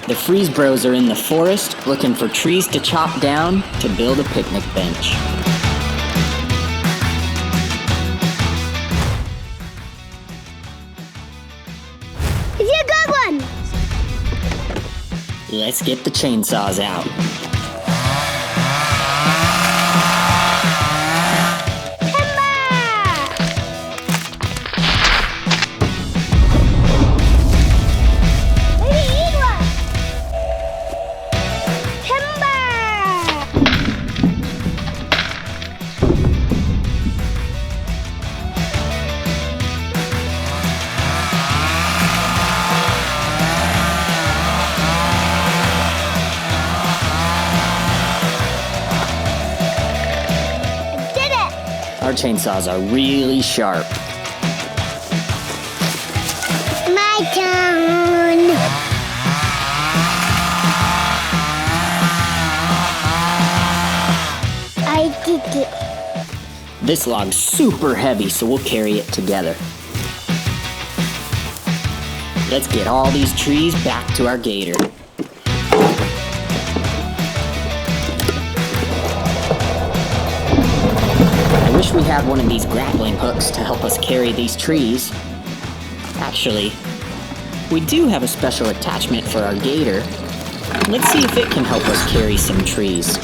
The Freez Bros are in the forest looking for trees to chop down to build a picnic bench. It's a good one! Let's get the chainsaws out. Our chainsaws are really sharp. My turn! I did it. This log's super heavy, so we'll carry it together. Let's get all these trees back to our Gator. I wish we had one of these grappling hooks to help us carry these trees. Actually, we do have a special attachment for our Gator. Let's see if it can help us carry some trees.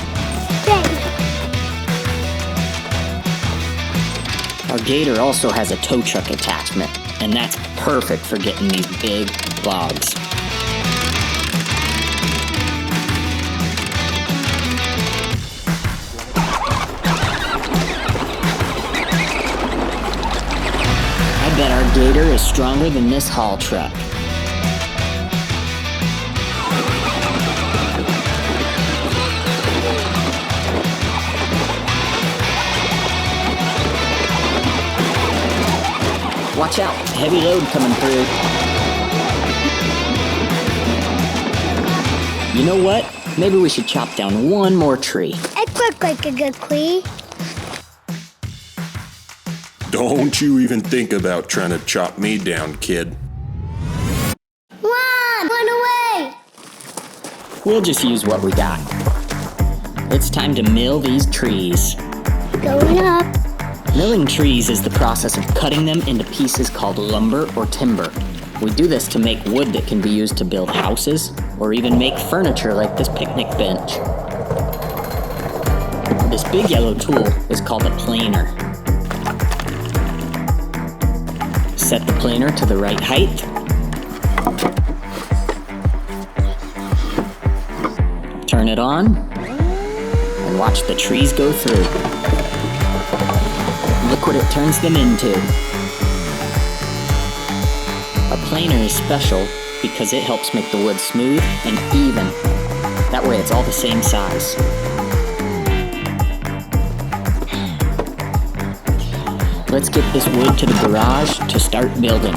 Our Gator also has a tow truck attachment, and that's perfect for getting these big logs. I bet our Gator is stronger than this haul truck. Watch out, heavy load coming through. You know what? Maybe we should chop down one more tree. It looked like a good tree. Don't you even think about trying to chop me down, kid. Run away! We'll just use what we got. It's time to mill these trees. Going up. Milling trees is the process of cutting them into pieces called lumber or timber. We do this to make wood that can be used to build houses or even make furniture like this picnic bench. This big yellow tool is called a planer. Set the planer to the right height. Turn it on and watch the trees go through. Look what it turns them into. A planer is special because it helps make the wood smooth and even. That way it's all the same size. Let's get this wood to the garage to start building.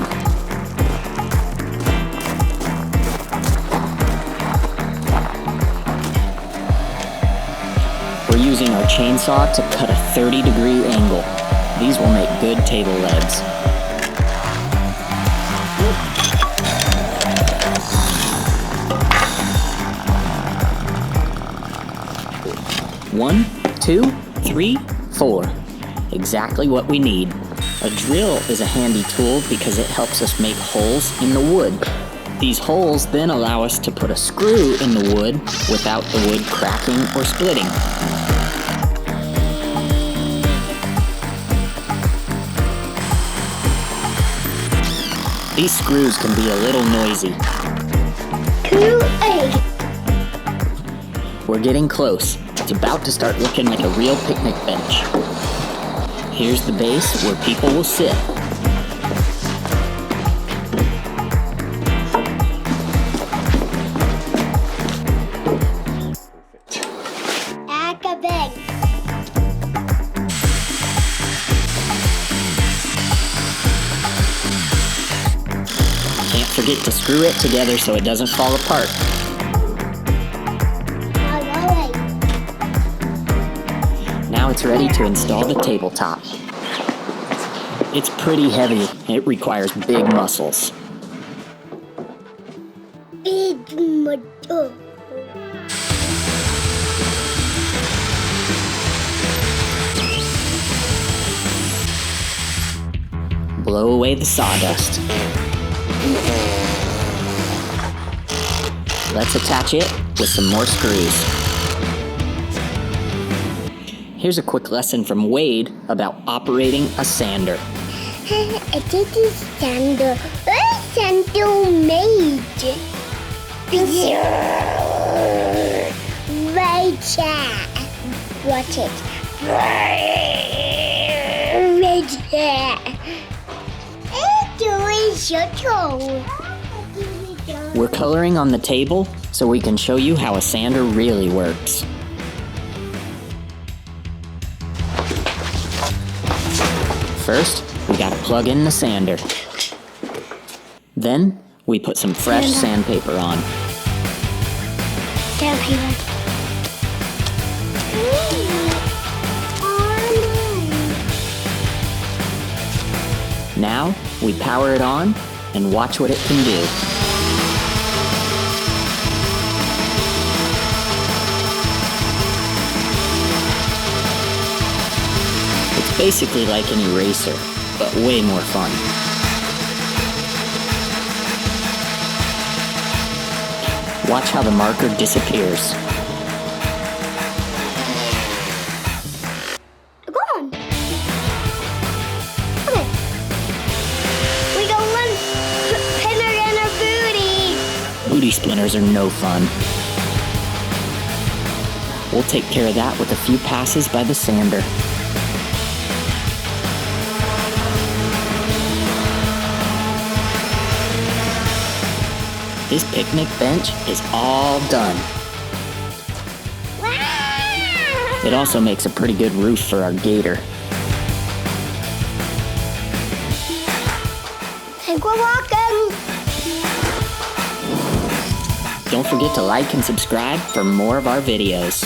We're using our chainsaw to cut a 30-degree angle. These will make good table legs. One, two, three, four. Exactly what we need. A drill is a handy tool because it helps us make holes in the wood. These holes then allow us to put a screw in the wood without the wood cracking or splitting. These screws can be a little noisy. We're getting close. It's about to start looking like a real picnic bench. Here's the base where people will sit. Can't forget to screw it together so it doesn't fall apart. Now it's ready to install the tabletop. It's pretty heavy. It requires big muscles. Big muscles. blow away the sawdust. Let's attach it with some more screws. Here's a quick lesson from Wade about operating a sander. I did this sander. What is sander made? Right there. Watch it. Right there. It's doing so. We're coloring on the table so we can show you how a sander really works. First, we gotta plug in the sander. Then, we put some fresh sandpaper on. Sandpaper. Now, we power it on and watch what it can do. It's basically like an eraser, but way more fun. Watch how the marker disappears. Gone. Okay. We got one splinter in our booty. Booty splinters are no fun. We'll take care of that with a few passes by the sander. This picnic bench is all done. Wow. It also makes a pretty good roof for our gator. And we're walking. Don't forget to like and subscribe for more of our videos.